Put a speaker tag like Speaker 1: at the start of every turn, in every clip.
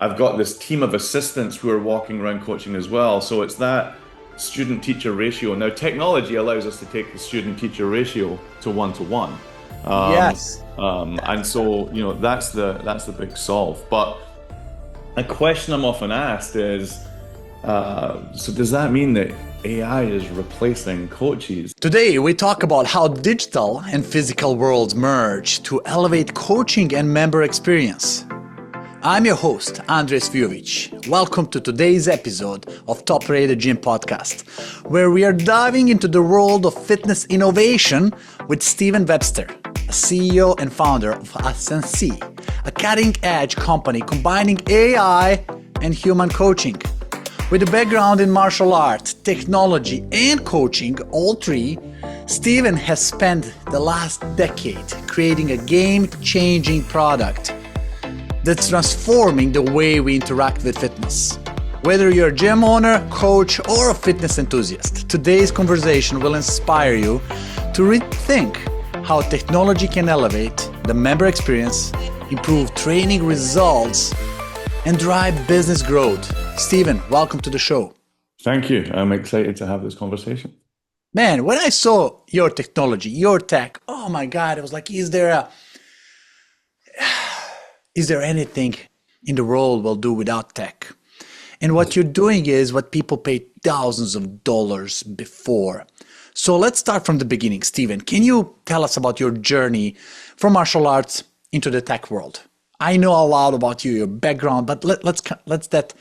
Speaker 1: I've got this team of assistants who are walking around coaching as well. So it's that student-teacher ratio. Now, technology allows us to take the student-teacher ratio to one to one. Um,
Speaker 2: Yes.
Speaker 1: and so, that's the big solve. But a question I'm often asked is, so does that mean that AI is replacing coaches?
Speaker 2: Today we talk about how digital and physical worlds merge to elevate coaching and member experience. I'm your host, Andre Cvijovic. Welcome to today's episode of Top Rated Gym Podcast, where we are diving into the world of fitness innovation with Steven Webster, a CEO and founder of ASENSEI, a cutting-edge company combining AI and human coaching. With a background in martial arts, technology, and coaching, all three, Steven has spent the last decade creating a game-changing product that's transforming the way we interact with fitness. Whether you're a gym owner, coach, or a fitness enthusiast, today's conversation will inspire you to rethink how technology can elevate the member experience, improve training results, and drive business growth. Steven, welcome to the show.
Speaker 1: Thank you. I'm excited to have this conversation.
Speaker 2: Man, when I saw your technology, your tech, oh my God, it was like, is there anything in the world we'll do without tech? And what you're doing is what people paid thousands of dollars before. So let's start from the beginning. Steven, can you tell us about your journey from martial arts into the tech world? I know a lot about you, your background, but let's that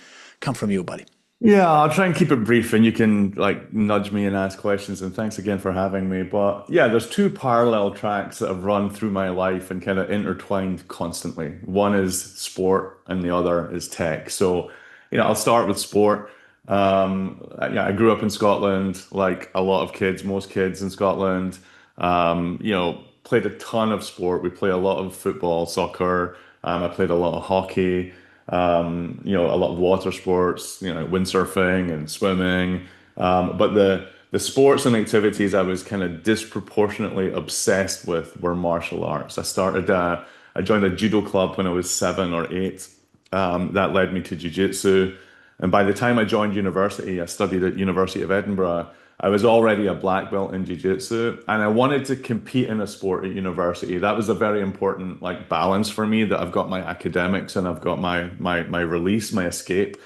Speaker 2: come from you, buddy.
Speaker 1: Yeah, I'll try and keep it brief and you can like nudge me and ask questions. And thanks again for having me. But yeah, there's two parallel tracks that have run through my life and kind of intertwined constantly. One is sport and the other is tech. So, I'll start with sport. Yeah, I grew up in Scotland, like a lot of kids, most kids in Scotland. Played a ton of sport. We play a lot of football, soccer. I played a lot of hockey, a lot of water sports, windsurfing and swimming. But the sports and activities I was kind of disproportionately obsessed with were martial arts. I joined a judo club when I was 7 or 8. That led me to jiu-jitsu. And by the time I joined university, I studied at University of Edinburgh. I was already a black belt in jiu-jitsu and I wanted to compete in a sport at university. That was a very important like balance for me that I've got my academics and I've got my release, my escape.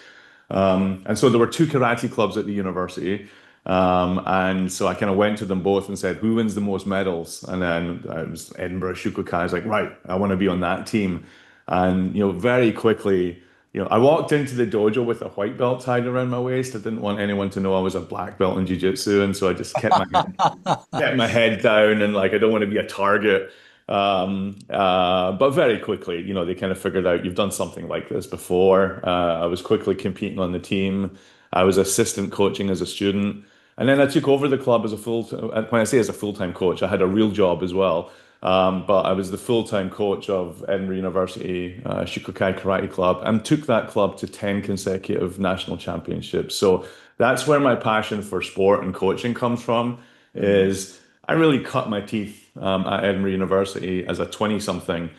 Speaker 1: And so there were two karate clubs at the university. And so I kind of went to them both and said, who wins the most medals? And then I was Edinburgh Shukokai. I was like, right, I want to be on that team. And, very quickly, I walked into the dojo with a white belt tied around my waist. I didn't want anyone to know I was a black belt in jiu-jitsu. And so I just kept my head down and like, I don't want to be a target. But very quickly, they kind of figured out you've done something like this before. I was quickly competing on the team. I was assistant coaching as a student. And then I took over the club as when I say as a full-time coach, I had a real job as well. But I was the full-time coach of Edinburgh University Shukokai Karate Club and took that club to 10 consecutive national championships. So that's where my passion for sport and coaching comes from, is I really cut my teeth at Edinburgh University as a 20-something,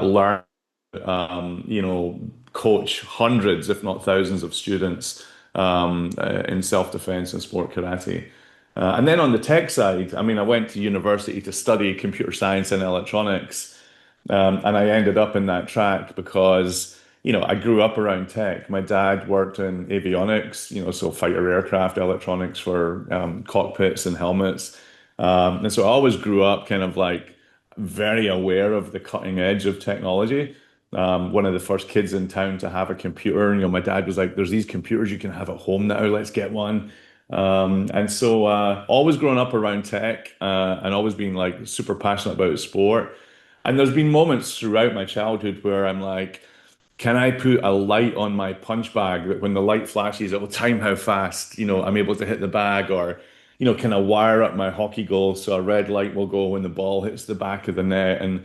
Speaker 1: learned, coach hundreds, if not thousands of students in self-defense and sport karate. And then on the tech side, I went to university to study computer science and electronics, and I ended up in that track because, I grew up around tech. My dad worked in avionics, so fighter aircraft electronics for cockpits and helmets. And so I always grew up kind of like very aware of the cutting edge of technology. One of the first kids in town to have a computer. My dad was like, there's these computers you can have at home now, let's get one. And so always growing up around tech and always being like super passionate about sport. And there's been moments throughout my childhood where I'm like, can I put a light on my punch bag that when the light flashes, it will time how fast, I'm able to hit the bag, or, can I wire up my hockey goal so a red light will go when the ball hits the back of the net? And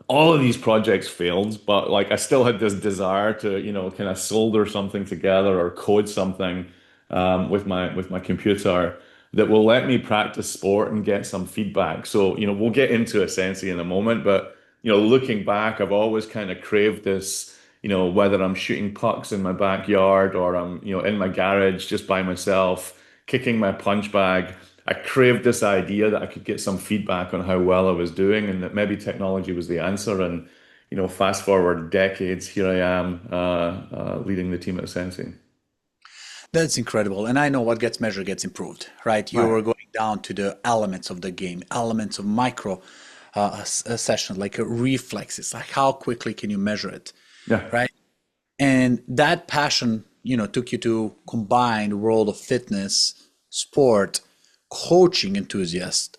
Speaker 1: all of these projects failed, but like I still had this desire to, kind of solder something together or code something with my computer that will let me practice sport and get some feedback. So, we'll get into ASENSEI in a moment, but looking back, I've always kind of craved this, whether I'm shooting pucks in my backyard or I'm, in my garage just by myself, kicking my punch bag. I craved this idea that I could get some feedback on how well I was doing and that maybe technology was the answer. And, fast forward decades, here I am leading the team at Sensei.
Speaker 2: That's incredible. And I know what gets measured gets improved, right?
Speaker 1: Right.
Speaker 2: You're going down to the elements of the game, elements of micro session, like reflexes, like how quickly can you measure it,
Speaker 1: Yeah.
Speaker 2: right? And that passion, took you to combine the world of fitness, sport, coaching enthusiasm,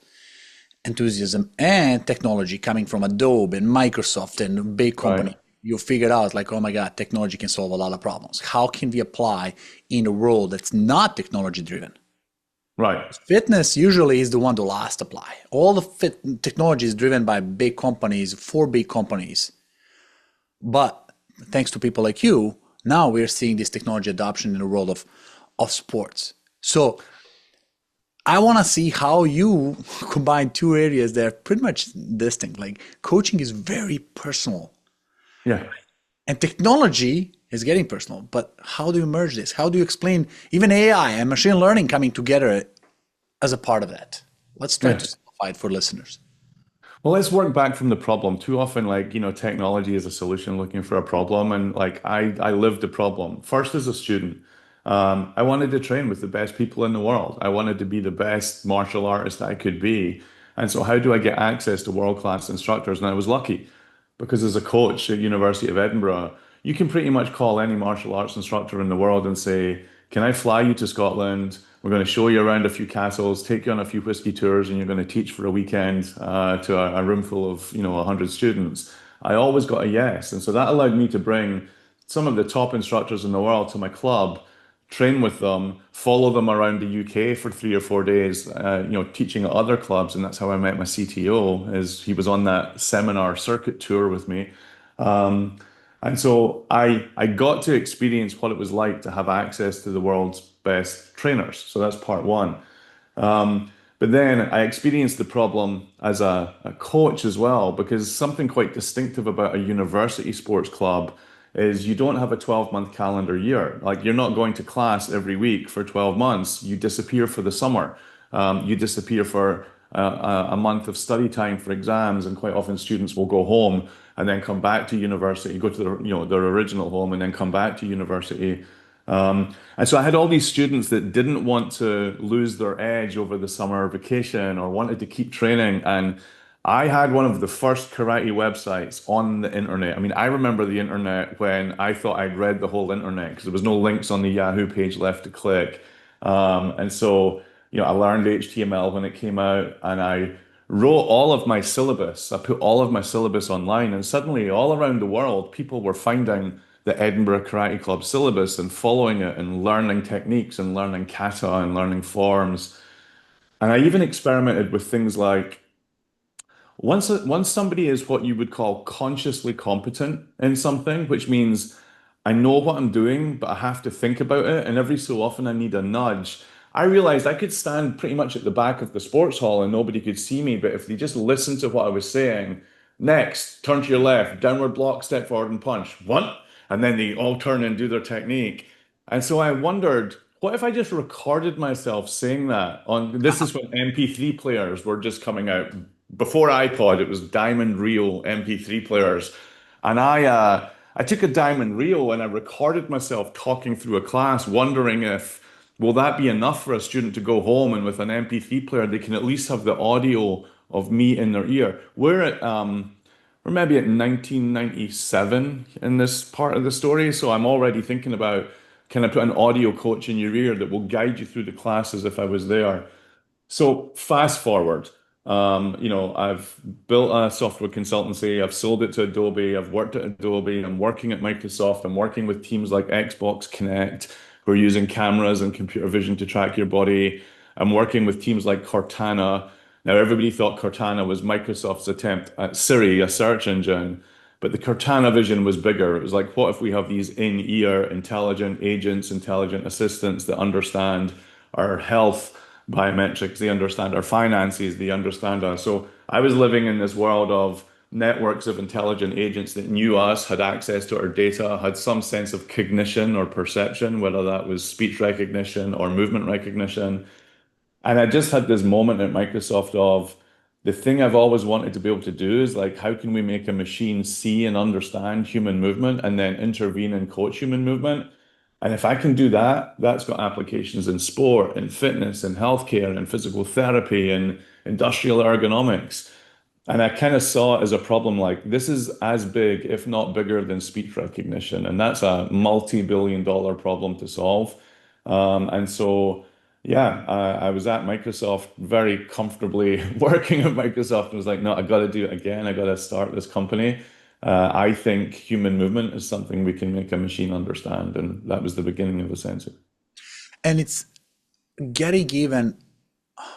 Speaker 2: and technology coming from Adobe and Microsoft and big
Speaker 1: Right.
Speaker 2: company. You figured out like, oh my God, technology can solve a lot of problems. How can we apply in a world that's not technology driven?
Speaker 1: Right.
Speaker 2: Fitness usually is the one to last apply. All the technology is driven by big companies for big companies. But thanks to people like you, now we're seeing this technology adoption in the world of sports. So I want to see how you combine two areas that are pretty much distinct. Like coaching is very personal
Speaker 1: Yeah.
Speaker 2: and technology is getting personal. But how do you merge this? How do you explain even AI and machine learning coming together as a part of that? Let's try to
Speaker 1: Yeah.
Speaker 2: simplify it for listeners.
Speaker 1: Well, let's work back from the problem. Too often, like, technology is a solution looking for a problem. And like I lived the problem. First as a student, I wanted to train with the best people in the world. I wanted to be the best martial artist I could be. And so how do I get access to world-class instructors? And I was lucky because as a coach at University of Edinburgh, you can pretty much call any martial arts instructor in the world and say, can I fly you to Scotland? We're going to show you around a few castles, take you on a few whiskey tours, and you're going to teach for a weekend to a room full of, 100 students. I always got a yes. And so that allowed me to bring some of the top instructors in the world to my club, train with them, follow them around the UK for 3 or 4 days, teaching at other clubs. And that's how I met my CTO, is he was on that seminar circuit tour with me. Um, and so I got to experience what it was like to have access to the world's best trainers. So that's part one. But then I experienced the problem as a coach as well, because something quite distinctive about a university sports club is you don't have a 12-month calendar year. Like you're not going to class every week for 12 months. You disappear for the summer. You disappear for a month of study time for exams, and quite often students will go home and then come back to university, go to their original home, and then come back to university. And so I had all these students that didn't want to lose their edge over the summer vacation or wanted to keep training. And I had one of the first karate websites on the internet. I mean, I remember the internet when I thought I'd read the whole internet because there was no links on the Yahoo page left to click. And so, I learned HTML when it came out and I wrote all of my syllabus. I put all of my syllabus online, and suddenly, all around the world, people were finding the Edinburgh Karate Club syllabus and following it and learning techniques and learning kata and learning forms. And I even experimented with things like once somebody is what you would call consciously competent in something, which means I know what I'm doing, but I have to think about it, and every so often I need a nudge. I realized I could stand pretty much at the back of the sports hall and nobody could see me, but if they just listened to what I was saying, next, turn to your left, downward block, step forward and punch. One, and then they all turn and do their technique. And so I wondered, what if I just recorded myself saying that on, this is when MP3 players were just coming out. Before iPod, it was diamond reel MP3 players. And I took a diamond reel and I recorded myself talking through a class, wondering if will that be enough for a student to go home and with an MP3 player they can at least have the audio of me in their ear. We're maybe at 1997 in this part of the story, so I'm already thinking about can I put an audio coach in your ear that will guide you through the class as if I was there. So fast forward, I've built a software consultancy. I've sold it to Adobe. I've worked at Adobe. I'm working at Microsoft. I'm working with teams like Xbox Connect, who are using cameras and computer vision to track your body. I'm working with teams like Cortana. Now, everybody thought Cortana was Microsoft's attempt at Siri, a search engine, but the Cortana vision was bigger. It was like, what if we have these in-ear intelligent agents, intelligent assistants that understand our health biometrics, they understand our finances, they understand us. So I was living in this world of networks of intelligent agents that knew us, had access to our data, had some sense of cognition or perception, whether that was speech recognition or movement recognition. And I just had this moment at Microsoft of the thing I've always wanted to be able to do is like, how can we make a machine see and understand human movement and then intervene and coach human movement? And if I can do that, that's got applications in sport, in fitness, in healthcare, in physical therapy, and industrial ergonomics. And I kind of saw it as a problem like this is as big, if not bigger, than speech recognition. And that's a multi-billion dollar problem to solve. And so, yeah, I was at Microsoft very comfortably working at Microsoft and was like, no, I got to do it again. I got to start this company. I think human movement is something we can make a machine understand. And that was the beginning of ASENSEI.
Speaker 2: And it's getting even,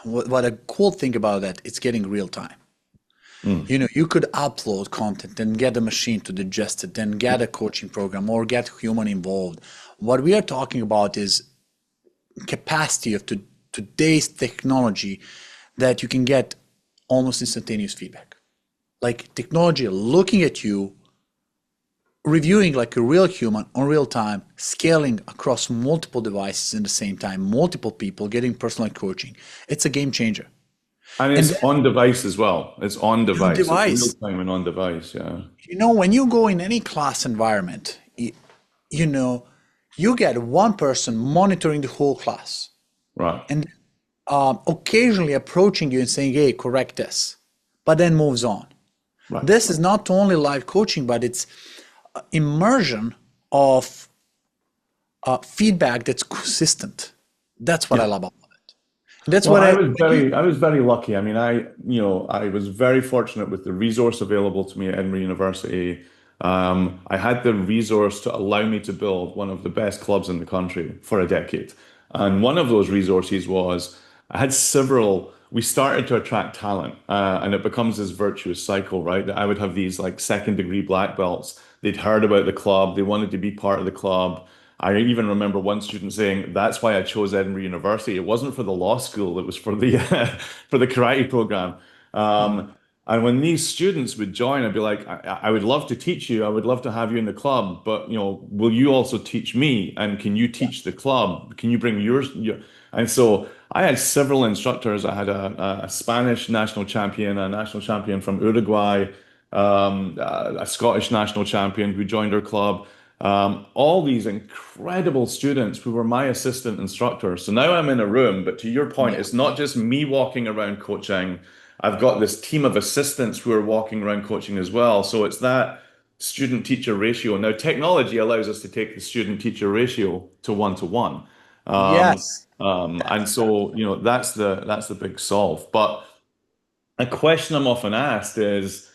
Speaker 2: what a cool thing about that, it's getting real time.
Speaker 1: Mm.
Speaker 2: You know, you could upload content and get a machine to digest it, then get a coaching program or get human involved. What we are talking about is capacity of today's technology that you can get almost instantaneous feedback. Like technology looking at you, reviewing like a real human on real time, scaling across multiple devices in the same time, multiple people getting personal coaching. It's a game changer.
Speaker 1: And
Speaker 2: And
Speaker 1: it's
Speaker 2: then
Speaker 1: on device as well. It's on
Speaker 2: on
Speaker 1: device. It's real
Speaker 2: device,
Speaker 1: time and on device. Yeah.
Speaker 2: you know, when you go in any class environment, you know, you get one person monitoring the whole class
Speaker 1: Right.
Speaker 2: and occasionally approaching you and saying, hey, correct this, but then moves on.
Speaker 1: Right.
Speaker 2: This is not only live coaching, but it's immersion of feedback that's consistent. That's what I
Speaker 1: Yeah.
Speaker 2: love about it. That's
Speaker 1: Well,
Speaker 2: what
Speaker 1: I was very lucky. I mean, I was very fortunate with the resource available to me at Edinburgh University. I had the resource to allow me to build one of the best clubs in the country for a decade. And one of those resources was I had several, we started to attract talent, and it becomes this virtuous cycle, right? That I would have these like second degree black belts. They'd heard about the club, they wanted to be part of the club. I even remember one student saying, "That's why I chose Edinburgh University. It wasn't for the law school; it was for the for the karate program." Um, and when these students would join, I'd be like, I would love to teach you. I would love to have you in the club, but will you also teach me? And can you teach the club? Can you bring yours?" And so I had several instructors. I had a Spanish national champion, a national champion from Uruguay, a Scottish national champion who joined our club. All these incredible students who were my assistant instructors. So now I'm in a room, but to your point,
Speaker 2: yeah,
Speaker 1: it's not just me walking around coaching. I've got this team of assistants who are walking around coaching as well. So it's that student teacher ratio. Now, technology allows us to take the student teacher ratio to one to one.
Speaker 2: yes,
Speaker 1: And
Speaker 2: that's
Speaker 1: so, that's the big solve. But a question I'm often asked is,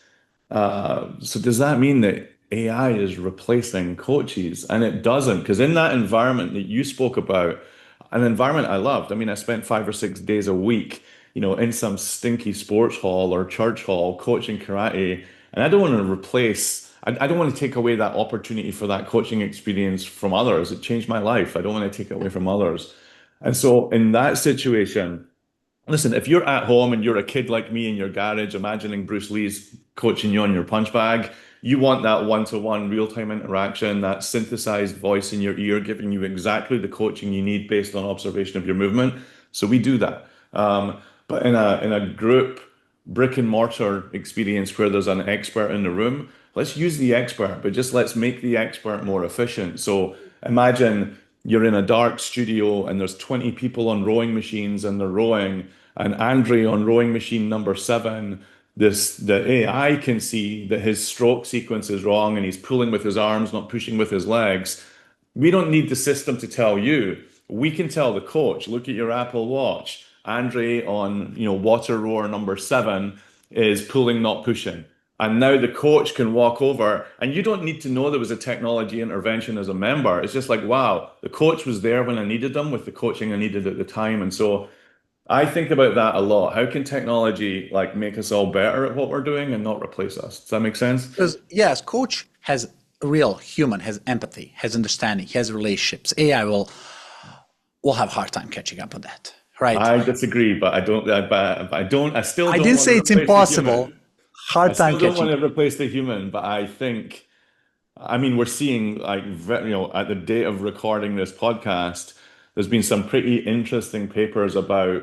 Speaker 1: so does that mean that AI is replacing coaches? And it doesn't, because in that environment that you spoke about, an environment I loved. I mean, I spent 5 or 6 days a week, in some stinky sports hall or church hall coaching karate. And I don't want to I don't want to take away that opportunity for that coaching experience from others. It changed my life. I don't want to take it away from others. And so in that situation, listen, if you're at home and you're a kid like me in your garage, imagining Bruce Lee's coaching you on your punch bag, you want that one-to-one real-time interaction, that synthesized voice in your ear, giving you exactly the coaching you need based on observation of your movement. So we do that. But in a group brick and mortar experience where there's an expert in the room, let's use the expert, but just let's make the expert more efficient. So imagine you're in a dark studio and there's 20 people on rowing machines and they're rowing, and Andre on rowing machine number 7, the AI can see that his stroke sequence is wrong and he's pulling with his arms, not pushing with his legs. We don't need the system to tell you. We can tell the coach, look at your Apple Watch. Andre on, water rower number 7 is pulling, not pushing. And now the coach can walk over, and you don't need to know there was a technology intervention as a member. It's just like, wow, the coach was there when I needed them with the coaching I needed at the time. And so I think about that a lot. How can technology like make us all better at what we're doing and not replace us? Does that make sense?
Speaker 2: because yes, coach has real human, has empathy, has understanding, has relationships. AI will have a hard time catching up on that, right?
Speaker 1: I disagree, but I don't. I still
Speaker 2: I
Speaker 1: don't
Speaker 2: didn't
Speaker 1: want to
Speaker 2: say it's
Speaker 1: replace the
Speaker 2: impossible.
Speaker 1: human. I
Speaker 2: hard time
Speaker 1: still don't want
Speaker 2: catching.
Speaker 1: to replace the human, but I think, I mean, we're seeing like, at the date of recording this podcast, there's been some pretty interesting papers about,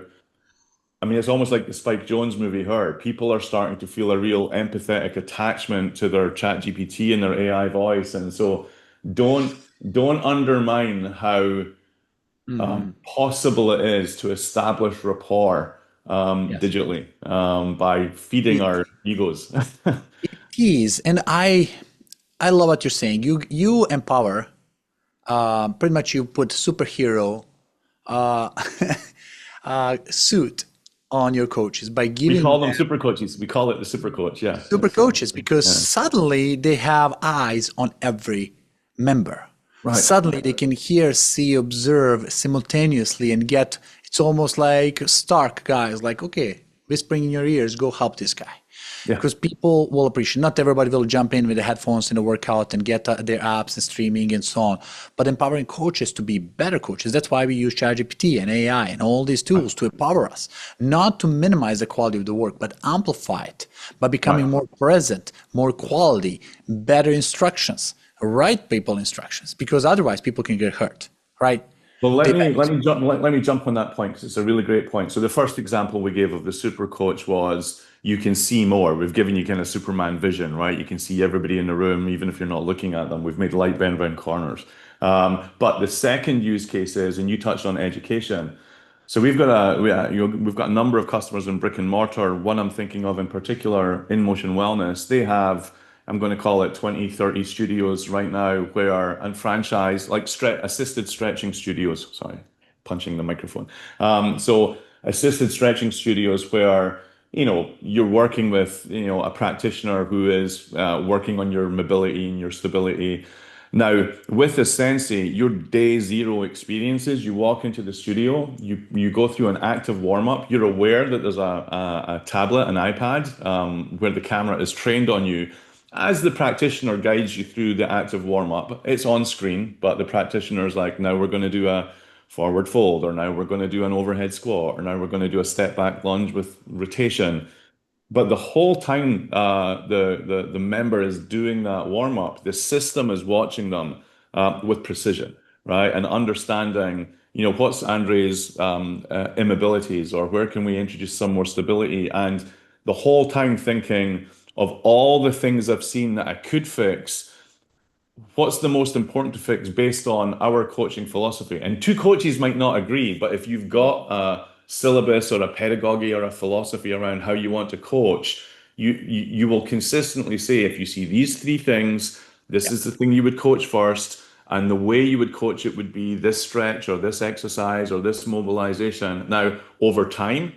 Speaker 1: I mean, it's almost like the Spike Jones movie, Her. People are starting to feel a real empathetic attachment to their chat GPT and their AI voice. And so don't don't undermine how
Speaker 2: Mhm.
Speaker 1: possible it is to establish rapport
Speaker 2: Yes.
Speaker 1: digitally by feeding
Speaker 2: It,
Speaker 1: our egos.
Speaker 2: it is, and I love what you're saying. You empower. Pretty much, you put superhero uh, suit on your coaches by
Speaker 1: We
Speaker 2: giving
Speaker 1: call them super coaches. We call it the super coach. Yeah,
Speaker 2: super
Speaker 1: it's
Speaker 2: coaches because
Speaker 1: yeah.
Speaker 2: suddenly they have eyes on every member.
Speaker 1: Right.
Speaker 2: Suddenly they can hear, see, observe simultaneously and get, it's almost like Stark guys, like, okay, whispering in your ears, go help this guy.
Speaker 1: Yeah.
Speaker 2: Because people will appreciate, not everybody will jump in with the headphones in the workout and get their apps and streaming and so on, but empowering coaches to be better coaches. That's why we use ChatGPT and AI and all these tools to empower us, not to minimize the quality of the work, but amplify it by becoming
Speaker 1: Right.
Speaker 2: more present, more quality, better instructions, right people instructions, because otherwise people can get hurt, right?
Speaker 1: Well,
Speaker 2: They,
Speaker 1: let me jump on that point because it's a really great point. So the first example we gave of the super coach was you can see more. We've given you kind of Superman vision, right? You can see everybody in the room, even if you're not looking at them. We've made light bend around corners. But the second use case is, and you touched on education. So we've got a number of customers in brick and mortar. One I'm thinking of in particular, In Motion Wellness. They have, I'm going to call it 20, 30 studios right now where, and franchise, like assisted stretching studios. Sorry, punching the microphone. So assisted stretching studios where, you're working with, a practitioner who is working on your mobility and your stability. Now, with the Sensei, your day zero experiences, you walk into the studio, you go through an active warm up. You're aware that there's a tablet, an iPad, where the camera is trained on you. As the practitioner guides you through the active warm up, it's on screen, but the practitioner is like, now we're going to do a forward fold, or now we're going to do an overhead squat, or now we're going to do a step back lunge with rotation. But the whole time the member is doing that warm up, the system is watching them with precision, right? And understanding, what's Andre's immobilities, or where can we introduce some more stability? And the whole time thinking of all the things I've seen that I could fix, what's the most important to fix based on our coaching philosophy? And two coaches might not agree, but if you've got a syllabus or a pedagogy or a philosophy around how you want to coach, you will consistently say, if you see these three things, this
Speaker 2: yeah.
Speaker 1: is the thing you would coach first. And the way you would coach it would be this stretch or this exercise or this mobilization. Now, over time,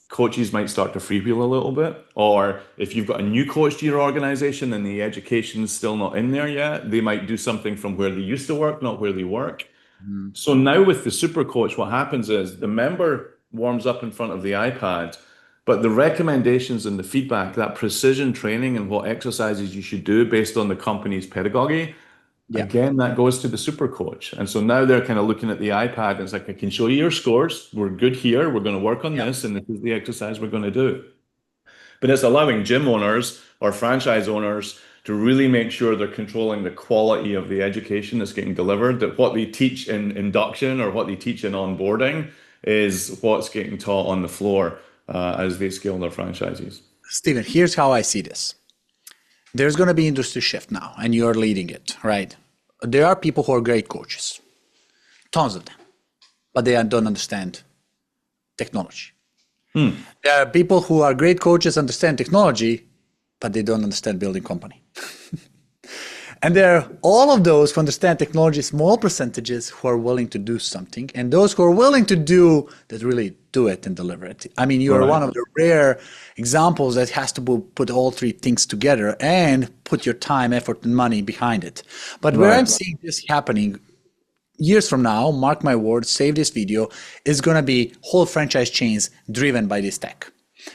Speaker 1: coaches might start to freewheel a little bit. Or if you've got a new coach to your organization and the education's still not in there yet, they might do something from where they used to work, not where they work.
Speaker 2: Mhm.
Speaker 1: So now with the super coach, what happens is the member warms up in front of the iPad, but the recommendations and the feedback, that precision training and what exercises you should do based on the company's pedagogy,
Speaker 2: Yeah.
Speaker 1: again, that goes to the super coach. And so now they're kind of looking at the iPad and it's like, I can show you your scores. We're good here. We're going to work on
Speaker 2: Yeah.
Speaker 1: this. And this is the exercise we're going to do. But it's allowing gym owners or franchise owners to really make sure they're controlling the quality of the education that's getting delivered, that what they teach in induction or what they teach in onboarding is what's getting taught on the floor as they scale their franchises.
Speaker 2: Steven, here's how I see this. There's going to be industry shift now, and you're leading it, right? There are people who are great coaches, tons of them, but they don't understand technology.
Speaker 1: Hmm.
Speaker 2: There are people who are great coaches, understand technology, but they don't understand building company. And there are all of those who understand technology, small percentages who are willing to do something, and those who are willing to do that really do it and deliver it. I mean, you are
Speaker 1: Right.
Speaker 2: one of the rare examples that has to put all three things together and put your time, effort, and money behind it. But where I'm
Speaker 1: Right.
Speaker 2: seeing this happening years from now, mark my words, save this video, is going to be whole franchise chains driven by this tech.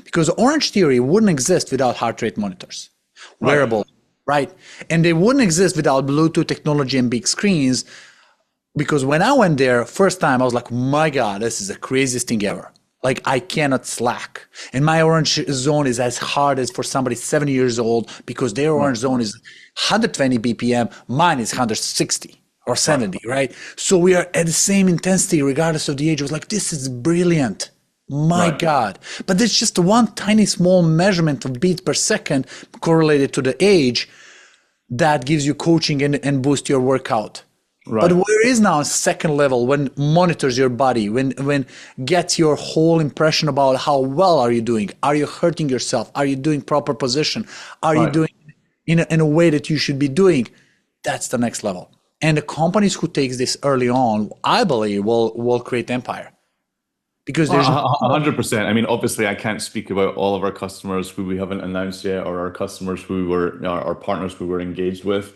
Speaker 2: Because Orange Theory wouldn't exist without heart rate monitors,
Speaker 1: Right.
Speaker 2: wearable, right? And they wouldn't exist without Bluetooth technology and big screens. Because when I went there first time, I was like, my God, this is the craziest thing ever. Like I cannot slack. And my orange zone is as hard as for somebody 70 years old because their
Speaker 1: Right.
Speaker 2: orange zone is 120 BPM, mine is 160 or
Speaker 1: Right.
Speaker 2: 70, right? So we are at the same intensity regardless of the age. It was like, this is brilliant. My
Speaker 1: Right.
Speaker 2: God. But there's just one tiny small measurement of beats per second correlated to the age that gives you coaching and boost your workout. But
Speaker 1: Right.
Speaker 2: where is now a second level when monitors your body, when gets your whole impression about how well are you doing? Are you hurting yourself? Are you doing proper position? Are you
Speaker 1: Right.
Speaker 2: doing in a way that you should be doing? That's the next level. And the companies who takes this early on, I believe, will create empire because there's no
Speaker 1: 100%. I mean, obviously, I can't speak about all of our customers who we haven't announced yet, or our customers who were our partners who we're engaged with.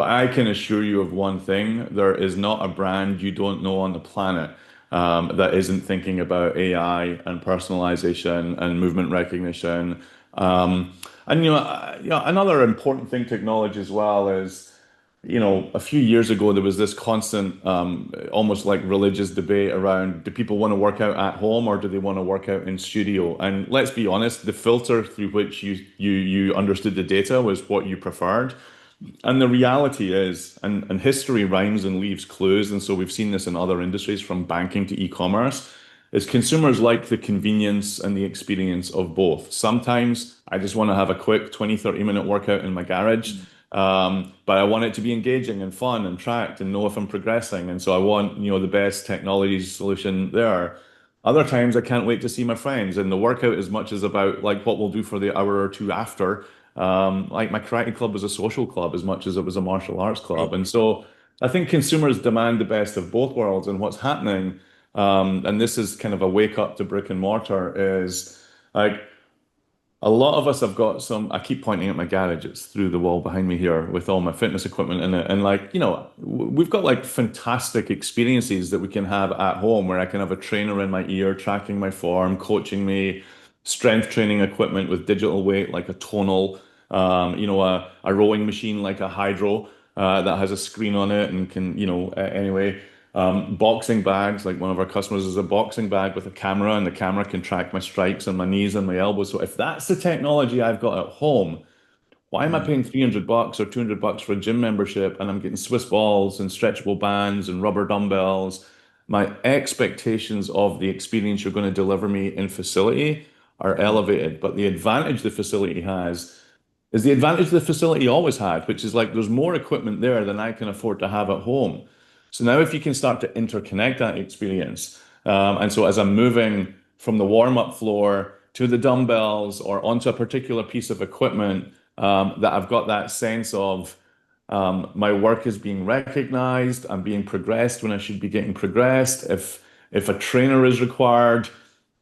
Speaker 1: But I can assure you of one thing: there is not a brand you don't know on the planet that isn't thinking about AI and personalization and movement recognition. And another important thing to acknowledge as well is a few years ago, there was this constant, almost like religious debate around do people want to work out at home or do they want to work out in studio? And let's be honest, the filter through which you understood the data was what you preferred. And the reality is, and history rhymes and leaves clues, and so we've seen this in other industries from banking to e-commerce, is consumers like the convenience and the experience of both. Sometimes I just want to have a quick 20, 30-minute workout in my garage, but I want it to be engaging and fun and tracked and know if I'm progressing. And so I want, the best technology solution there. Other times I can't wait to see my friends, and the workout as much as about like what we'll do for the hour or two after. Like my karate club was a social club as much as it was a martial arts club. And so I think consumers demand the best of both worlds. And what's happening, and this is kind of a wake up to brick and mortar, is like a lot of us have got some. I keep pointing at my garage. It's through the wall behind me here with all my fitness equipment in it. And like, we've got like fantastic experiences that we can have at home where I can have a trainer in my ear tracking my form, coaching me, strength training equipment with digital weight like a tonal, a rowing machine like a hydro that has a screen on it and can, anyway. Boxing bags, like one of our customers is a boxing bag with a camera, and the camera can track my strikes and my knees and my elbows. So if that's the technology I've got at home, why am I paying $300 or $200 for a gym membership and I'm getting Swiss balls and stretchable bands and rubber dumbbells? My expectations of the experience you're going to deliver me in facility are elevated, but the advantage the facility has is the advantage the facility always had, which is like there's more equipment there than I can afford to have at home. So now if you can start to interconnect that experience, and so as I'm moving from the warm-up floor to the dumbbells or onto a particular piece of equipment, that I've got that sense of my work is being recognized, I'm being progressed when I should be getting progressed. If a trainer is required,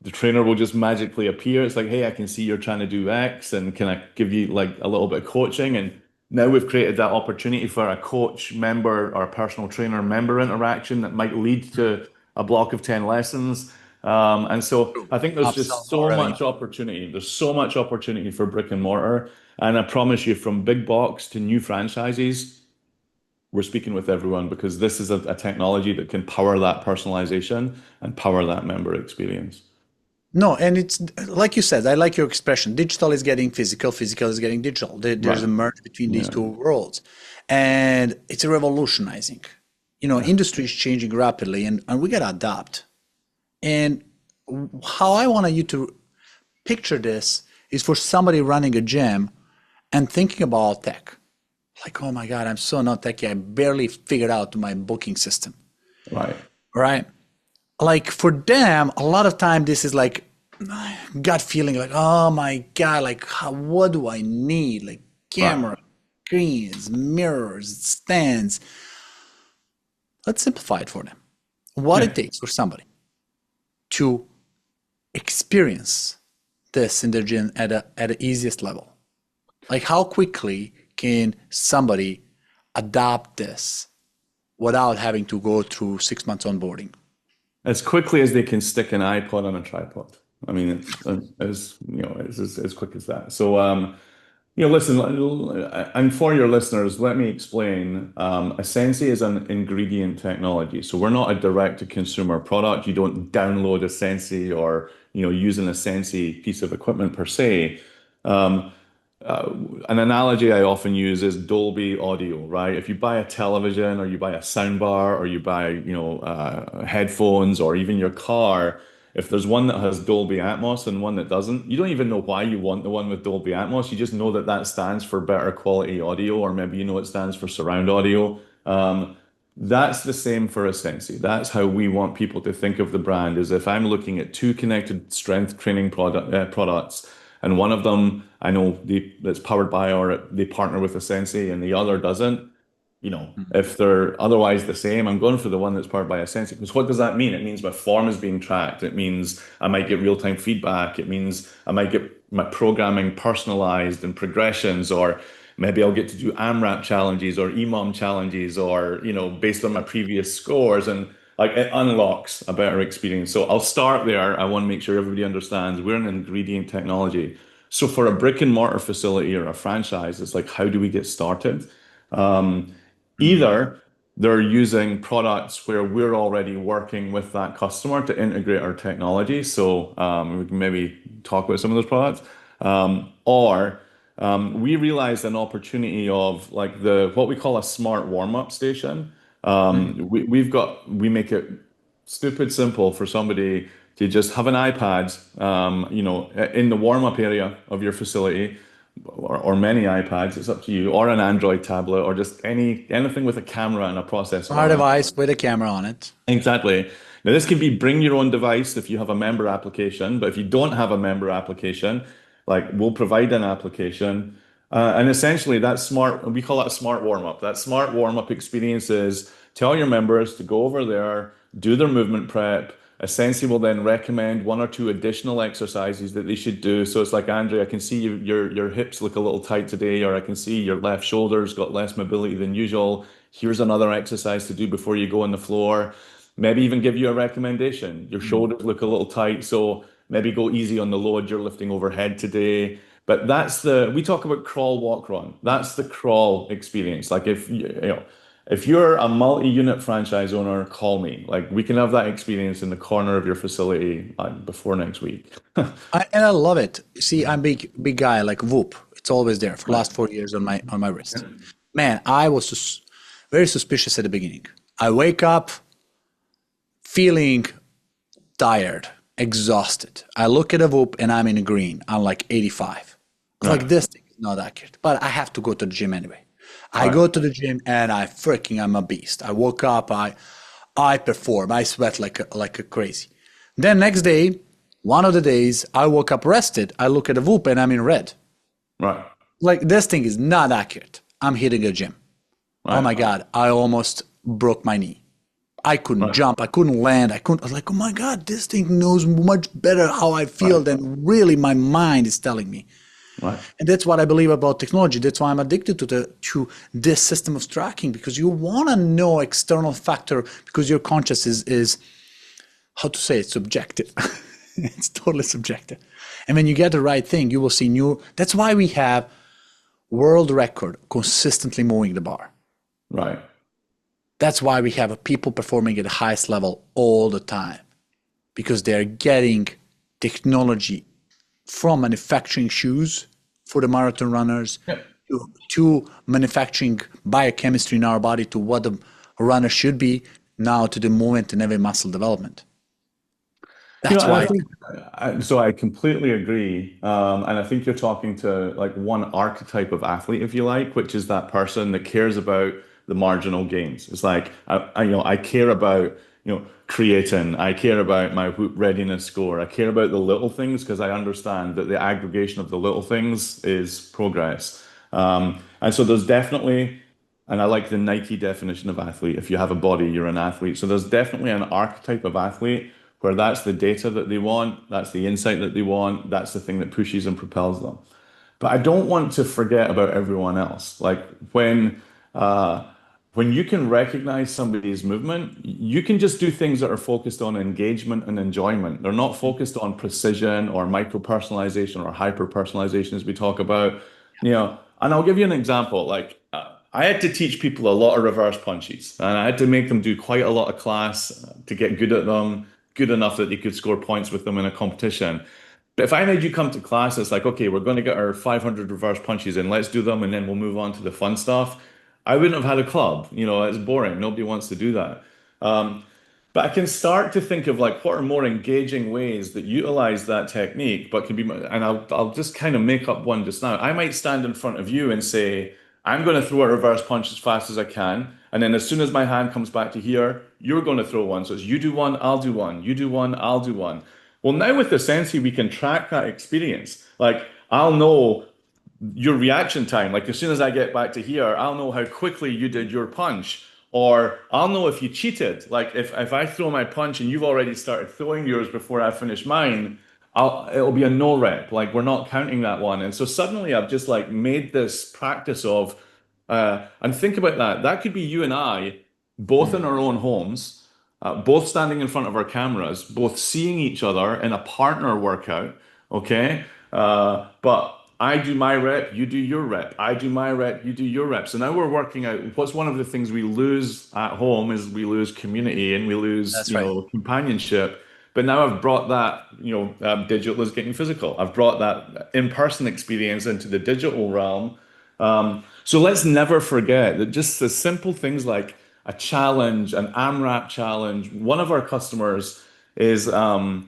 Speaker 1: the trainer will just magically appear. It's like, hey, I can see you're trying to do X, and can I give you like a little bit of coaching? And now we've created that opportunity for a coach member or a personal trainer member interaction that might lead to a block of 10 lessons. And so I think there's
Speaker 2: upsell
Speaker 1: just
Speaker 2: more
Speaker 1: so
Speaker 2: revenue.
Speaker 1: much opportunity. There's so much opportunity for brick and mortar. And I promise you, from big box to new franchises, we're speaking with everyone because this is a technology that can power that personalization and power that member experience.
Speaker 2: No, and it's like you said, I like your expression. Digital is getting physical, physical is getting digital. There's a
Speaker 1: Right.
Speaker 2: merge between these
Speaker 1: Yeah.
Speaker 2: two worlds. And it's revolutionizing.
Speaker 1: Yeah.
Speaker 2: Industry is changing rapidly and we gotta adapt. And how I want you to picture this is for somebody running a gym and thinking about tech. Like, oh my God, I'm so not techy. I barely figured out my booking system,
Speaker 1: Right.
Speaker 2: right? Like for them, a lot of time this is like gut feeling like, oh my God, like what do I need? Like
Speaker 1: Right.
Speaker 2: camera, screens, mirrors, stands. Let's simplify it for them. What it
Speaker 1: Yeah.
Speaker 2: takes for somebody to experience this in their gym at the easiest level. Like how quickly can somebody adopt this without having to go through 6 months onboarding?
Speaker 1: As quickly as they can stick an iPod on a tripod. I mean, it's as as quick as that. So Listen, and for your listeners, let me explain. ASENSEI is an ingredient technology, so we're not a direct-to-consumer product. You don't download ASENSEI or use an ASENSEI piece of equipment per se. Um, uh, an analogy I often use is Dolby audio, right? If you buy a television or you buy a soundbar or you buy, headphones or even your car, if there's one that has Dolby Atmos and one that doesn't, you don't even know why you want the one with Dolby Atmos. You just know that that stands for better quality audio, or maybe it stands for surround audio. That's the same for ASENSEI. That's how we want people to think of the brand, is if I'm looking at two connected strength training products, and one of them I know that's powered by or they partner with ASENSEI and the other doesn't, if they're otherwise the same, I'm going for the one that's powered by ASENSEI. Because what does that mean? It means my form is being tracked. It means I might get real-time feedback. It means I might get my programming personalized and progressions, or maybe I'll get to do AMRAP challenges or EMOM challenges, or, based on my previous scores. And like it unlocks a better experience. So I'll start there. I want to make sure everybody understands we're an ingredient technology. So for a brick and mortar facility or a franchise, it's like, how do we get started? Um,
Speaker 2: Mm.
Speaker 1: Either they're using products where we're already working with that customer to integrate our technology. So we can maybe talk about some of those products. Or we realized an opportunity of like the what we call a smart warm-up station.
Speaker 2: Mm.
Speaker 1: We make it stupid simple for somebody to just have an iPad, in the warm-up area of your facility, or many iPads, it's up to you, or an Android tablet, or just anything with a camera and a processor
Speaker 2: Smart
Speaker 1: on it.
Speaker 2: device with a camera on it.
Speaker 1: Exactly. Now, this can be bring your own device if you have a member application, but if you don't have a member application, like we'll provide an application. And essentially, we call it a smart warm up. That smart warm up experience is tell your members to go over there, do their movement prep. Essentially, will then recommend one or two additional exercises that they should do. So it's like, Andre, I can see your hips look a little tight today, or I can see your left shoulder's got less mobility than usual. Here's another exercise to do before you go on the floor. Maybe even give you a recommendation. Your
Speaker 2: Mm.
Speaker 1: shoulders look a little tight, so maybe go easy on the load you're lifting overhead today. But we talk about crawl, walk, run. That's the crawl experience. Like if you're a multi-unit franchise owner, call me. Like we can have that experience in the corner of your facility before next week.
Speaker 2: And I love it. See, I'm big guy like Whoop. It's always there for the last 4 years on my wrist. Man, I was very suspicious at the beginning. I wake up feeling tired, exhausted. I look at a Whoop and I'm in green. I'm like 85. It's like
Speaker 1: Right,
Speaker 2: this thing is not accurate, but I have to go to the gym anyway. I
Speaker 1: right,
Speaker 2: go to the gym and I'm a beast. I woke up, I perform, I sweat like a crazy. Then next day, one of the days I woke up rested, I look at the Whoop and I'm in red.
Speaker 1: right,
Speaker 2: Like this thing is not accurate. I'm hitting a gym. Oh
Speaker 1: right,
Speaker 2: my God, I almost broke my knee. I couldn't
Speaker 1: right,
Speaker 2: jump. I couldn't land. I was like, oh my God, this thing knows much better how I feel
Speaker 1: right,
Speaker 2: than really my mind is telling me.
Speaker 1: right.
Speaker 2: And that's what I believe about technology. That's why I'm addicted to this system of tracking, because you want to know external factor, because your conscious is how to say it, subjective. It's totally subjective. And when you get the right thing, you will see new. That's why we have world record consistently moving the bar.
Speaker 1: Right.
Speaker 2: That's why we have people performing at the highest level all the time, because they're getting technology from manufacturing shoes for the marathon runners
Speaker 1: Yeah.
Speaker 2: to manufacturing biochemistry in our body to what the runner should be, now to the movement and every muscle development. That's
Speaker 1: And I
Speaker 2: why.
Speaker 1: think so. I completely agree, and I think you're talking to like one archetype of athlete, if you like, which is that person that cares about the marginal gains. It's like I care about creatine. I care about my whoop readiness score. I care about the little things because I understand that the aggregation of the little things is progress. And so there's definitely, and I like the Nike definition of athlete. If you have a body, you're an athlete. So there's definitely an archetype of athlete where that's the data that they want, that's the insight that they want, that's the thing that pushes and propels them. But I don't want to forget about everyone else. Like uh, when you can recognize somebody's movement, you can just do things that are focused on engagement and enjoyment. They're not focused on precision or micro personalization or hyper personalization as we talk about. And I'll give you an example. I had to teach people a lot of reverse punches, and I had to make them do quite a lot of class to get good at them, good enough that they could score points with them in a competition. But if I made you come to class, it's like, okay, we're going to get our 500 reverse punches in, let's do them, and then we'll move on to the fun stuff. I wouldn't have had a club. It's boring. Nobody wants to do that. Um, but I can start to think of like what are more engaging ways that utilize that technique, but can be, and I'll just kind of make up one just now. I might stand in front of you and say, I'm going to throw a reverse punch as fast as I can. And then as soon as my hand comes back to here, you're going to throw one. So it's you do one, I'll do one. You do one, I'll do one. Well, now with the Sensei, we can track that experience. Like I'll know your reaction time. Like as soon as I get back to here, I'll know how quickly you did your punch. Or I'll know if you cheated. Like if I throw my punch and you've already started throwing yours before I finish mine, it'll be a no rep. Like we're not counting that one. And so suddenly I've just like made this practice of and think about that. That could be you and I both in
Speaker 2: Mm.
Speaker 1: our own homes, both standing in front of our cameras, both seeing each other in a partner workout. Okay. But I do my rep, you do your rep. I do my rep, you do your rep. So now we're working out what's one of the things we lose at home is we lose community and we lose,
Speaker 2: That's right.
Speaker 1: companionship. But now I've brought that, digital is getting physical. I've brought that in-person experience into the digital realm. So let's never forget that just the simple things like a challenge, an AMRAP challenge. One of our customers is a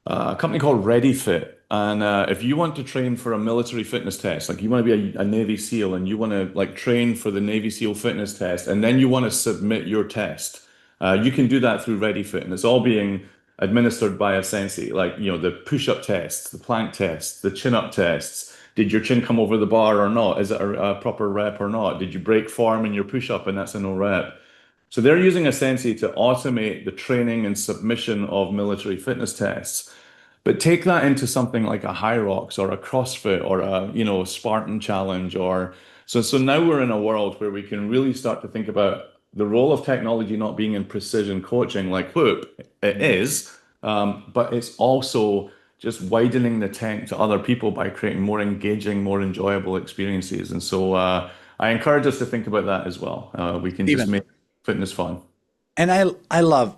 Speaker 1: company called ReadyFit. And if you want to train for a military fitness test, like you want to be a Navy SEAL and you want to like train for the Navy SEAL fitness test, and then you want to submit your test, you can do that through ReadyFit, and it's all being administered by a sensei. Like the push-up tests, the plank tests, the chin-up tests. Did your chin come over the bar or not? Is it a proper rep or not? Did you break form in your push-up and that's a no rep? So they're using a sensei to automate the training and submission of military fitness tests. But take that into something like a High Rocks or a CrossFit or a, Spartan challenge or so now we're in a world where we can really start to think about the role of technology not being in precision coaching, like whoop, it
Speaker 2: Mm.
Speaker 1: is, but it's also just widening the tent to other people by creating more engaging, more enjoyable experiences. And so I encourage us to think about that as well. We can just
Speaker 2: Steven,
Speaker 1: make fitness fun.
Speaker 2: and I love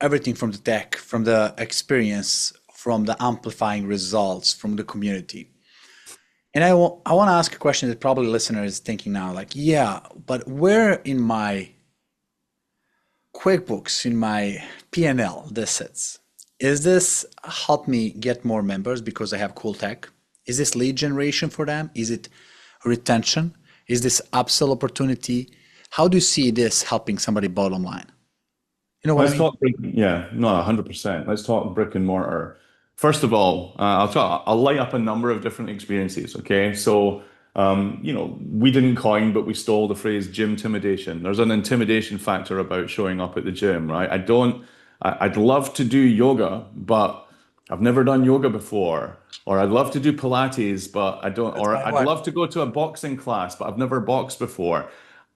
Speaker 2: everything from the tech, from the experience, from the amplifying results, from the community. And I want to ask a question that probably listener is thinking now, like, yeah, but where in my QuickBooks, in my P&L, this sits? Is this help me get more members because I have cool tech? Is this lead generation for them? Is it retention? Is this upsell opportunity? How do you see this helping somebody bottom line? You know what I
Speaker 1: Let's
Speaker 2: mean?
Speaker 1: talk, yeah, no, 100%. Let's talk brick and mortar. First of all, I'll light up a number of different experiences, okay? So, we didn't coin, but we stole the phrase gym intimidation. There's an intimidation factor about showing up at the gym, right? I'd love to do yoga, but I've never done yoga before. Or I'd love to do Pilates, but I don't,
Speaker 2: That's
Speaker 1: or
Speaker 2: my
Speaker 1: I'd
Speaker 2: wife.
Speaker 1: love to go to a boxing class, but I've never boxed before.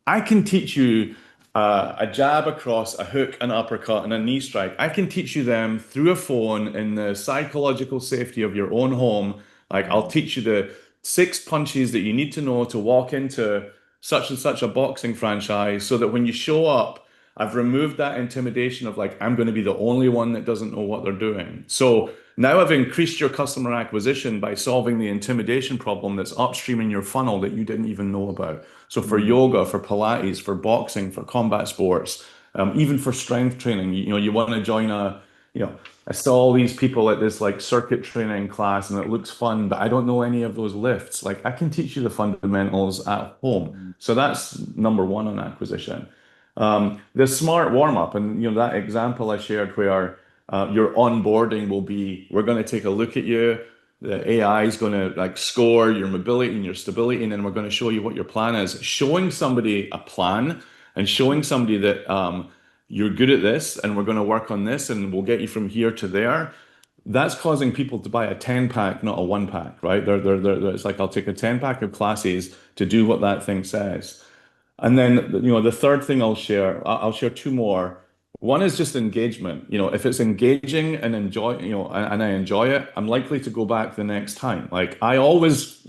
Speaker 1: I can teach you a jab across, a hook, an uppercut, and a knee strike. I can teach you them through a phone in the psychological safety of your own home. Like I'll
Speaker 2: Mm.
Speaker 1: teach you the six punches that you need to know to walk into such and such a boxing franchise so that when you show up, I've removed that intimidation of like, I'm going to be the only one that doesn't know what they're doing. So now I've increased your customer acquisition by solving the intimidation problem that's upstream in your funnel that you didn't even know about. So for
Speaker 2: Mm.
Speaker 1: yoga, for Pilates, for boxing, for combat sports, even for strength training, you want to join I saw all these people at this like circuit training class and it looks fun, but I don't know any of those lifts. Like I can teach you the fundamentals at home.
Speaker 2: Mm.
Speaker 1: So that's number one on acquisition. The smart warm up, and that example I shared where your onboarding will be, we're going to take a look at you. The AI is going to like score your mobility and your stability, and then we're going to show you what your plan is. Showing somebody a plan and showing somebody that you're good at this, and we're going to work on this, and we'll get you from here to there. That's causing people to buy a 10 pack, not a one pack, right? It's like I'll take a 10 pack of classes to do what that thing says. And then, the third thing I'll share two more. One is just engagement. If it's engaging and and I enjoy it, I'm likely to go back the next time. Like I always,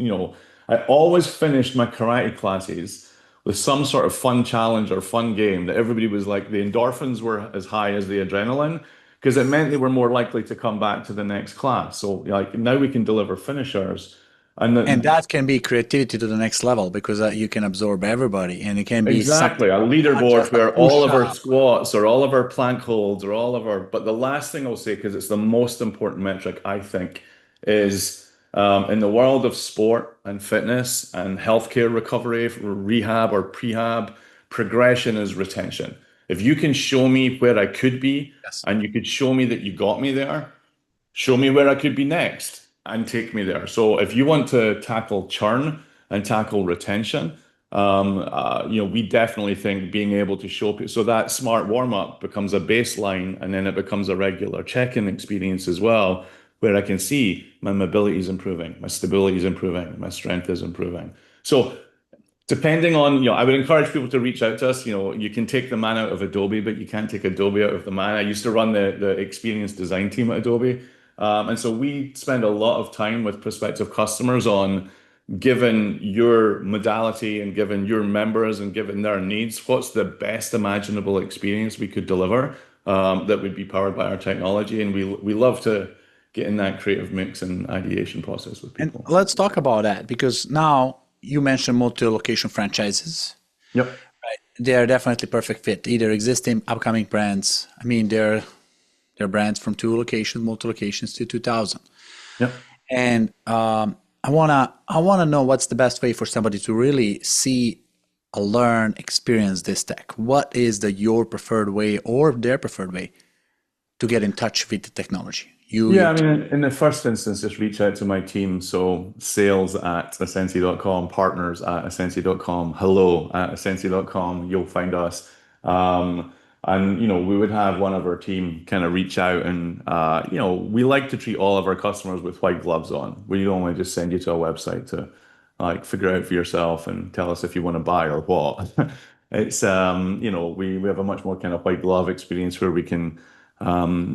Speaker 1: I always finished my karate classes with some sort of fun challenge or fun game that everybody was like, the endorphins were as high as the adrenaline, because it meant they were more likely to come back to the next class. So like now we can deliver finishers. And
Speaker 2: And
Speaker 1: then
Speaker 2: that can be creativity to the next level because you can absorb everybody and it can be something
Speaker 1: exactly, a
Speaker 2: not
Speaker 1: leaderboard
Speaker 2: just a
Speaker 1: where all
Speaker 2: push
Speaker 1: of our
Speaker 2: up.
Speaker 1: squats or all of our plank holds or all of our, but the last thing I'll say, because it's the most important metric, I think, is in the world of sport and fitness and healthcare recovery, rehab or prehab, progression is retention. If you can show me where I could be
Speaker 2: Yes.
Speaker 1: and you could show me that you got me there, show me where I could be next and take me there. So if you want to tackle churn and tackle retention, we definitely think being able to show people, so that smart warm up becomes a baseline and then it becomes a regular check-in experience as well, where I can see my mobility is improving, my stability is improving, my strength is improving. So depending on, I would encourage people to reach out to us. You can take the man out of Adobe, but you can't take Adobe out of the man. I used to run the experience design team at Adobe. And so we spend a lot of time with prospective customers on, given your modality and given your members and given their needs, what's the best imaginable experience we could deliver that would be powered by our technology. And we love to get in that creative mix and ideation process with
Speaker 2: And
Speaker 1: people.
Speaker 2: let's talk about that because now you mentioned multi-location franchises.
Speaker 1: Yep.
Speaker 2: They are definitely perfect fit, either existing, upcoming brands. I mean, they're brands from two locations, multi locations to 2000.
Speaker 1: Yep.
Speaker 2: And I wanna know what's the best way for somebody to really see, learn, experience this tech. What is your preferred way or their preferred way to get in touch with the technology?
Speaker 1: Yeah,
Speaker 2: Your
Speaker 1: I
Speaker 2: team.
Speaker 1: mean, in the first instance, just reach out to my team. So sales at Asensei.com, partners at Asensei.com, hello at Asensei.com, you'll find us. And, we would have one of our team kind of reach out and, we like to treat all of our customers with white gloves on. We don't want to just send you to a website to like figure out for yourself and tell us if you want to buy or what. It's, we have a much more kind of white glove experience where we can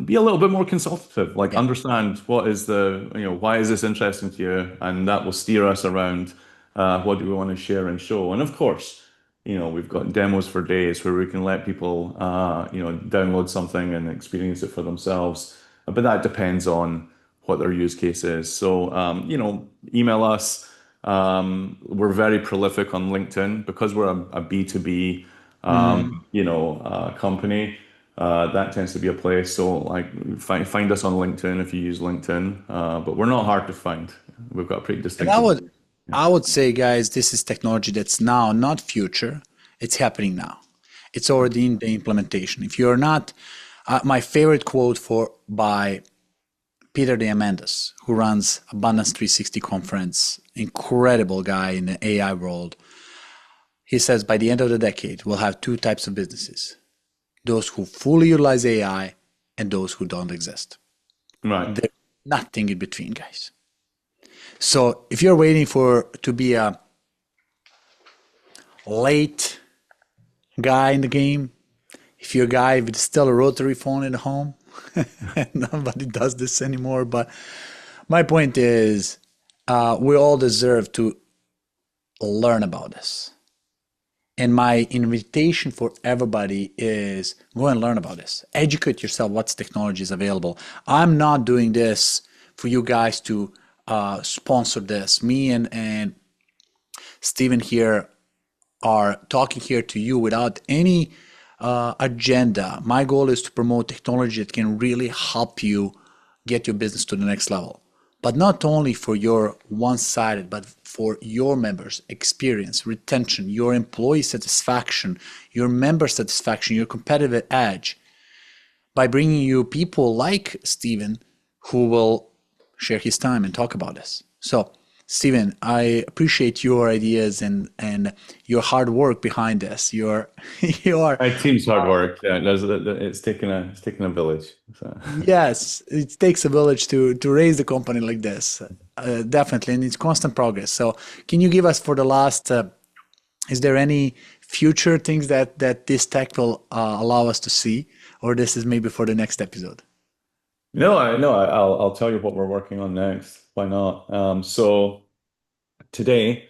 Speaker 1: be a little bit more consultative, like
Speaker 2: Yeah.
Speaker 1: understand why is this interesting to you, and that will steer us around what do we want to share and show. And of course, we've got demos for days where we can let people, download something and experience it for themselves. But that depends on what their use case is. So, email us. We're very prolific on LinkedIn because we're a B2B,
Speaker 2: Mhm.
Speaker 1: company. That tends to be a place. So like find us on LinkedIn if you use LinkedIn. But we're not hard to find. We've got a pretty
Speaker 2: And I
Speaker 1: distinctive.
Speaker 2: would
Speaker 1: Yeah.
Speaker 2: I would say, guys, this is technology that's now, not future. It's happening now. It's already in the implementation. If you're not, my favorite quote for by Peter Diamandis, who runs Abundance 360 conference, incredible guy in the AI world. He says by the end of the decade, we'll have two types of businesses: those who fully utilize AI and those who don't exist.
Speaker 1: Right.
Speaker 2: There's nothing in between, guys. So if you're waiting for to be a late guy in the game, if you're a guy with still a rotary phone at home, nobody does this anymore. But my point is, we all deserve to learn about this. And my invitation for everybody is go and learn about this. Educate yourself what's technology is available. I'm not doing this for you guys to sponsor this. Me and Steven here are talking here to you without any agenda. My goal is to promote technology that can really help you get your business to the next level. But not only for your one-sided, but for your members' experience, retention, your employee satisfaction, your member satisfaction, your competitive edge, by bringing you people like Steven who will share his time and talk about this. So, Steven, I appreciate your ideas and your hard work behind this. Your
Speaker 1: My team's hard work. Yeah, it's taken a village. So.
Speaker 2: yes, it takes a village to raise the company like this, definitely, and it's constant progress. So, can you give us for the last? Is there any future things that this tech will allow us to see, or this is maybe for the next episode?
Speaker 1: No, I know. I'll tell you what we're working on next. Why not? So. Today,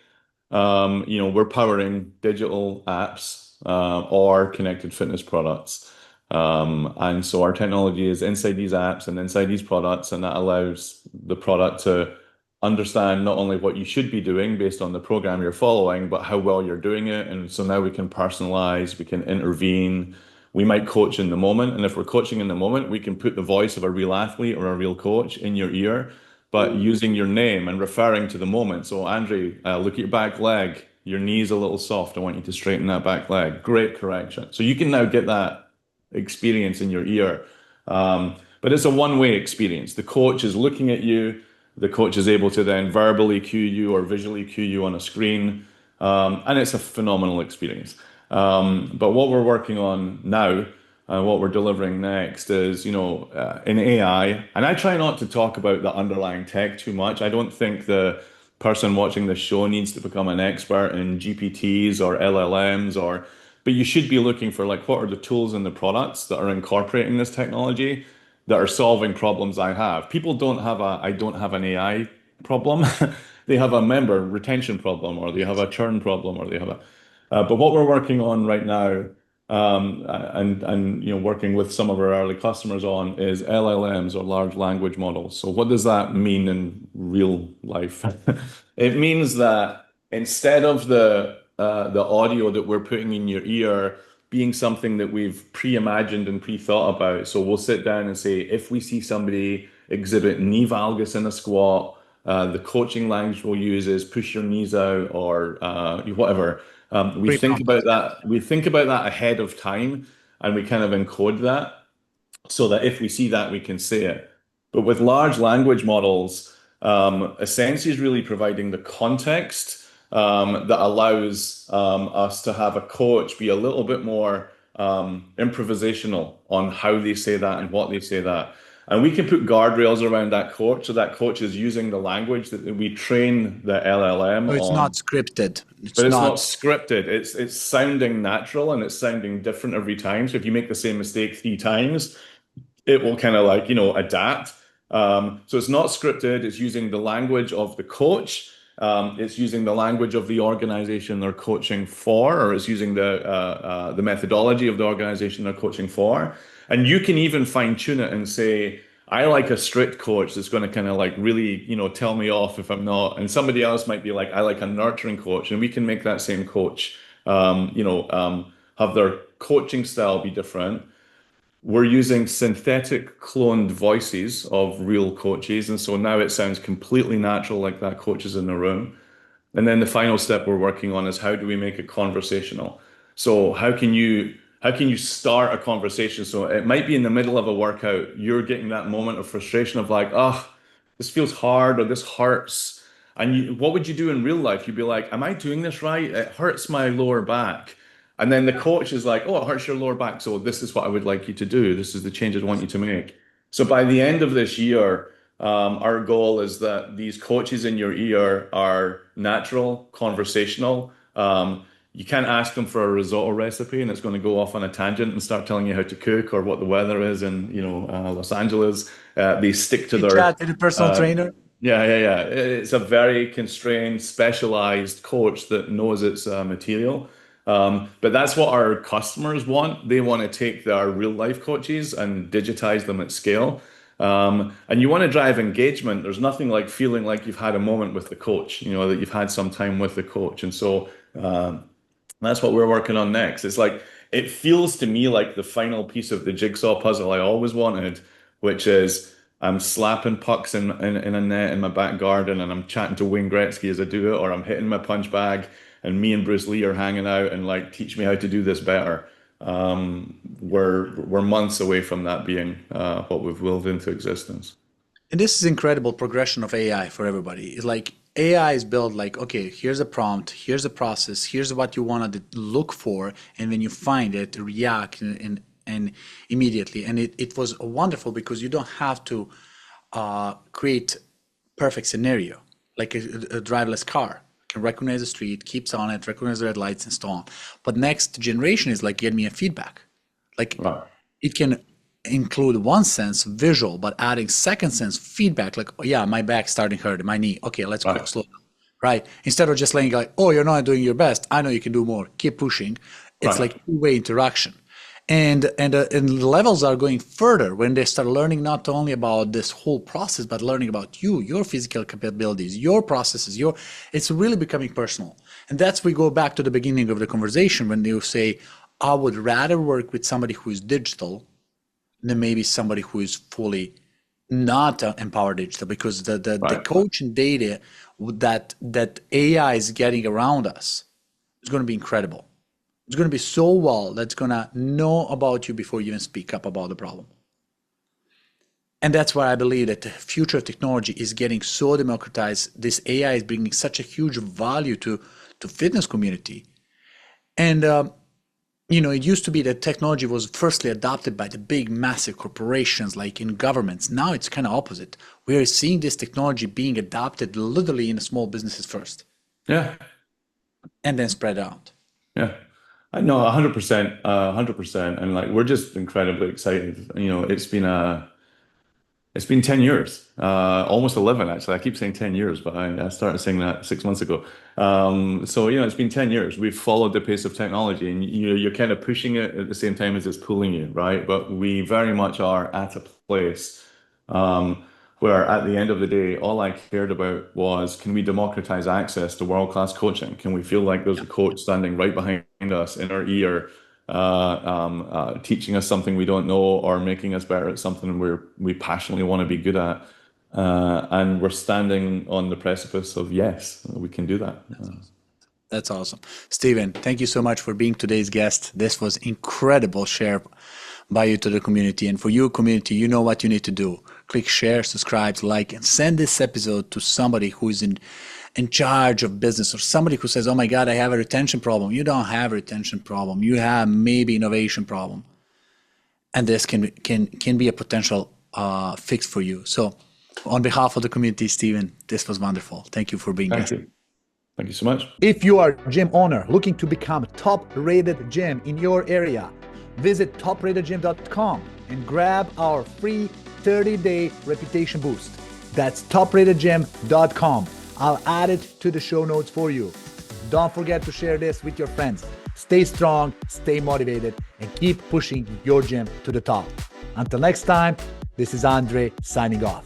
Speaker 1: we're powering digital apps or connected fitness products. And so our technology is inside these apps and inside these products, and that allows the product to understand not only what you should be doing based on the program you're following, but how well you're doing it. And so now we can personalize, we can intervene, we might coach in the moment. And if we're coaching in the moment, we can put the voice of a real athlete or a real coach in your ear, but using your name and referring to the moment. So, Andre, look at your back leg. Your knee's a little soft. I want you to straighten that back leg. Great correction. So you can now get that experience in your ear. But it's a one-way experience. The coach is looking at you. The coach is able to then verbally cue you or visually cue you on a screen. And it's a phenomenal experience. But what we're working on now, what we're delivering next is, in AI, and I try not to talk about the underlying tech too much. I don't think the person watching this show needs to become an expert in GPTs or LLMs but you should be looking for like, what are the tools and the products that are incorporating this technology that are solving problems I have. People I don't have an AI problem. They have a member retention problem, or they have a churn problem, or they have but what we're working on right now, and working with some of our early customers on is LLMs, or large language models. So what does that mean in real life? It means that instead of the audio that we're putting in your ear being something that we've pre-imagined and pre-thought about. So we'll sit down and say, if we see somebody exhibit knee valgus in a squat, the coaching language we'll use is push your knees out, or whatever. We
Speaker 2: Pretty
Speaker 1: think about
Speaker 2: complex.
Speaker 1: that. We think about that ahead of time, and we kind of encode that so that if we see that, we can say it. But with large language models, ASENSEI is really providing the context that allows us to have a coach be a little bit more improvisational on how they say that and what they say that. And we can put guardrails around that coach, so that coach is using the language that we train the LLM
Speaker 2: So it's not
Speaker 1: on.
Speaker 2: scripted.
Speaker 1: But
Speaker 2: It's
Speaker 1: it's
Speaker 2: not.
Speaker 1: not scripted. It's sounding natural, and it's sounding different every time. So if you make the same mistake 3 times, it will kind of like, adapt. So it's not scripted. It's using the language of the coach. It's using the language of the organization they're coaching for, or it's using the methodology of the organization they're coaching for. And you can even fine tune it and say, I like a strict coach that's going to kind of like really, tell me off if I'm not. And somebody else might be like, I like a nurturing coach, and we can make that same coach, have their coaching style be different. We're using synthetic cloned voices of real coaches. And so now it sounds completely natural, like that coach is in the room. And then the final step we're working on is, how do we make it conversational? So how can you start a conversation? So it might be in the middle of a workout, you're getting that moment of frustration of like, oh, this feels hard, or this hurts. And what would you do in real life? You'd be like, am I doing this right? It hurts my lower back. And then the coach is like, oh, it hurts your lower back. So this is what I would like you to do. This is the change I want you to make. So by the end of this year, our goal is that these coaches in your ear are natural, conversational. You can't ask them for a risotto recipe, and it's going to go off on a tangent and start telling you how to cook or what the weather is in, Los Angeles. They stick to
Speaker 2: You
Speaker 1: their,
Speaker 2: chat with a personal
Speaker 1: uh,
Speaker 2: trainer.
Speaker 1: yeah, yeah, yeah. It's a very constrained, specialized coach that knows its material. But that's what our customers want. They want to take their real life coaches and digitize them at scale. And you want to drive engagement. There's nothing like feeling like you've had a moment with the coach, that you've had some time with the coach. And so that's what we're working on next. It's like, it feels to me like the final piece of the jigsaw puzzle I always wanted, which is I'm slapping pucks in a net in my back garden, and I'm chatting to Wayne Gretzky as I do it, or I'm hitting my punch bag and me and Bruce Lee are hanging out and like, teach me how to do this better. We're months away from that being what we've willed into existence.
Speaker 2: And this is incredible progression of AI for everybody. It's like AI is built like, okay, here's a prompt, here's a process, here's what you want to look for, and when you find it, react and immediately. And it was wonderful because you don't have to create perfect scenario like a driverless car. Can recognize the street, keeps on it, recognize the red lights, and so on. But next generation is like, get me a feedback. Like
Speaker 1: Right.
Speaker 2: it can include one sense visual, but adding second sense feedback, like, oh yeah, my back starting hurt, my knee. Okay, let's go
Speaker 1: Right.
Speaker 2: slow down. right? Instead of just laying like, oh, you're not doing your best. I know you can do more. Keep pushing. It's
Speaker 1: Right.
Speaker 2: like two-way interaction. And the levels are going further when they start learning not only about this whole process, but learning about you, your physical capabilities, your processes, it's really becoming personal. And that's we go back to the beginning of the conversation when you say, I would rather work with somebody who is digital than maybe somebody who is fully not empowered digital, because the
Speaker 1: Right.
Speaker 2: coaching data that AI is getting around us is going to be incredible. It's going to be so well that's going to know about you before you even speak up about the problem. And that's why I believe that the future of technology is getting so democratized. This AI is bringing such a huge value to fitness community. And it used to be that technology was firstly adopted by the big, massive corporations, like in governments. Now it's kind of opposite. We are seeing this technology being adopted literally in the small businesses first,
Speaker 1: Yeah.
Speaker 2: and then spread out.
Speaker 1: Yeah. I know 100%, 100%. And like we're just incredibly excited. It's been 10 years, almost 11 actually. I keep saying 10 years, but I started saying that 6 months ago. So, it's been 10 years. We've followed the pace of technology and you're kind of pushing it at the same time as it's pulling you, right? But we very much are at a place where at the end of the day, all I cared about was, can we democratize access to world-class coaching? Can we feel like there's a coach standing right behind us in our ear, teaching us something we don't know or making us better at something we passionately want to be good at? And we're standing on the precipice of, yes, we can do that.
Speaker 2: That's awesome. Steven, thank you so much for being today's guest. This was incredible share by you to the community. And for your community, you know what you need to do. Click share, subscribe, like, and send this episode to somebody who is in charge of business, or somebody who says, oh my God, I have a retention problem. You don't have a retention problem. You have maybe innovation problem. And this can be a potential fix for you. So on behalf of the community, Steven, this was wonderful. Thank you for being
Speaker 1: Thank
Speaker 2: guest.
Speaker 1: you. Thank you so much.
Speaker 2: If you are a gym owner looking to become a top-rated gym in your area, visit topratedgym.com and grab our free 30-day reputation boost. That's topratedgym.com. I'll add it to the show notes for you. Don't forget to share this with your friends. Stay strong, stay motivated, and keep pushing your gym to the top. Until next time, this is Andre signing off.